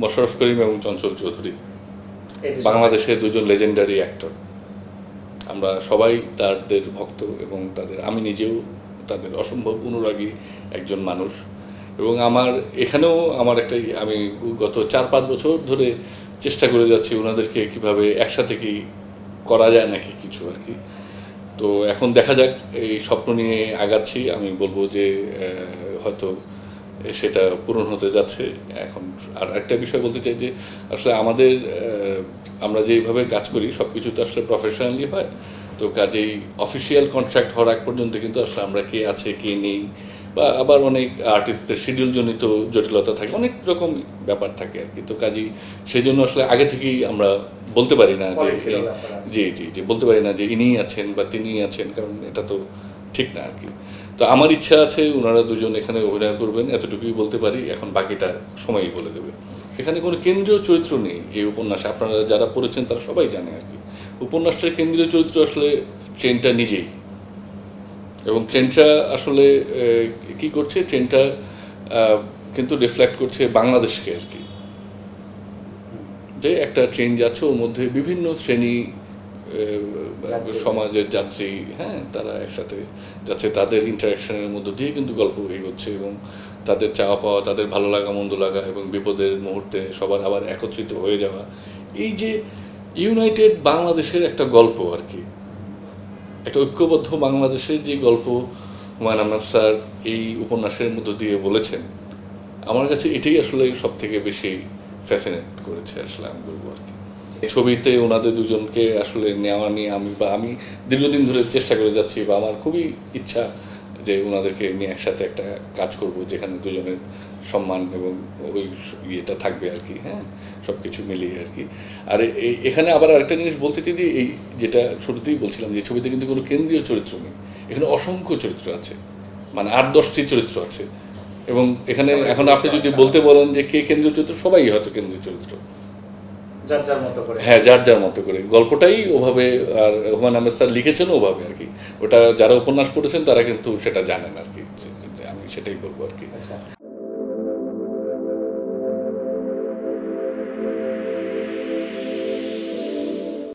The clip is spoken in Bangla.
মোশাররফ করিম এবং চঞ্চল চৌধুরী বাংলাদেশের দুজন লেজেন্ডারি অ্যাক্টর। আমরা সবাই তাদের ভক্ত এবং আমি নিজেও তাদের অসম্ভব অনুরাগী একজন মানুষ। এবং আমার এখানেও আমি গত 4-5 বছর ধরে চেষ্টা করে যাচ্ছি ওনাদেরকে কিভাবে একসাথে কি করা যায় নাকি কিছু আর কি। তো এখন দেখা যাক, এই স্বপ্ন নিয়ে আগাচ্ছি। আমি বলবো যে হয়তো সেটা পূরণ হতে যাচ্ছে এখন। আর একটা বিষয় বলতে চাই যে আসলে আমরা যেইভাবে কাজ করি সব কিছু তো আসলে প্রফেশনালি হয়। তো কাজেই অফিসিয়াল কন্ট্রাক্ট হওয়ার আগ পর্যন্ত কিন্তু আসলে আমরা কে আছে কে নেই, বা আবার অনেক আর্টিস্টদের শিডিউল জনিত জটিলতা থাকে, অনেক রকম ব্যাপার থাকে আর কি। তো কাজেই সেই জন্য আসলে আগে থেকেই আমরা বলতে পারি না যে জি জি জি বলতে পারি না যে ইনিই আছেন বা তিনিই আছেন, কারণ এটা তো ঠিক না আর কি। তো আমার ইচ্ছা আছে ওনারা দুজন এখানে অভিনয় করবেন, এতটুকুই বলতে পারি। এখন বাকিটা সময়ই বলে দেবে। এখানে কোনো কেন্দ্রীয় চরিত্র নেই এই উপন্যাসে। আপনারা যারা পড়েছেন তারা সবাই জানে আর কি। উপন্যাসটার কেন্দ্রীয় চরিত্র আসলে ট্রেনটা নিজেই। এবং ট্রেনটা আসলে কি করছে, ট্রেনটা কিন্তু রিফ্লেক্ট করছে বাংলাদেশকে আর কি। যে একটা ট্রেন যাচ্ছে, ওর মধ্যে বিভিন্ন শ্রেণী সমাজের যাত্রী, হ্যাঁ, তারা একসাথে যাচ্ছে, তাদের ইন্টারাকশনের মধ্য দিয়ে কিন্তু গল্প এগোচ্ছে। এবং তাদের চাওয়া পাওয়া, তাদের ভালো লাগা মন্দ লাগা এবং বিপদের মুহূর্তে সবার আবার একত্রিত হয়ে যাওয়া, এই যে ইউনাইটেড বাংলাদেশের একটা গল্প আর কি, একটা ঐক্যবদ্ধ বাংলাদেশের যে গল্প হুমায়ুন আহমেদ স্যার এই উপন্যাসের মধ্য দিয়ে বলেছেন, আমার কাছে এটাই আসলে সব থেকে বেশি ফ্যাসিনেট করেছে আসলে, আমি বলবো আর কি। ছবিতে ওনাদের দুজনকে আসলে নেওয়া নিয়ে আমি দীর্ঘদিন ধরে চেষ্টা করে যাচ্ছি, বা আমার খুবই ইচ্ছা যে ওনাদেরকে নিয়ে একসাথে একটা কাজ করব যেখানে দুজনের সম্মান এবং ওই ইয়েটা থাকবে আর কি, হ্যাঁ, সব কিছু মিলিয়ে আর কি। আর এখানে আবার আরেকটা জিনিস বলতে চাই যে এই যেটা শুরুতেই বলছিলাম যে ছবিতে কিন্তু কোনো কেন্দ্রীয় চরিত্র নেই, এখানে অসংখ্য চরিত্র আছে, মানে 8-10টি চরিত্র আছে। এবং এখানে এখন আপনি যদি বলতে বলেন যে কে কেন্দ্রীয় চরিত্র, সবাই হয়তো কেন্দ্রীয় চরিত্র, যার যার মতো করে। হ্যাঁ, যার যার মতো করে গল্পটাই ওভাবে। আর হুমায়ুন আহমেদ স্যার লিখেছেন ওভাবে আর কি। ওটা যারা উপন্যাস পড়েছেন তারা কিন্তু সেটা জানেন আর কি, আমি সেটাই বলবো আর কি। আচ্ছা।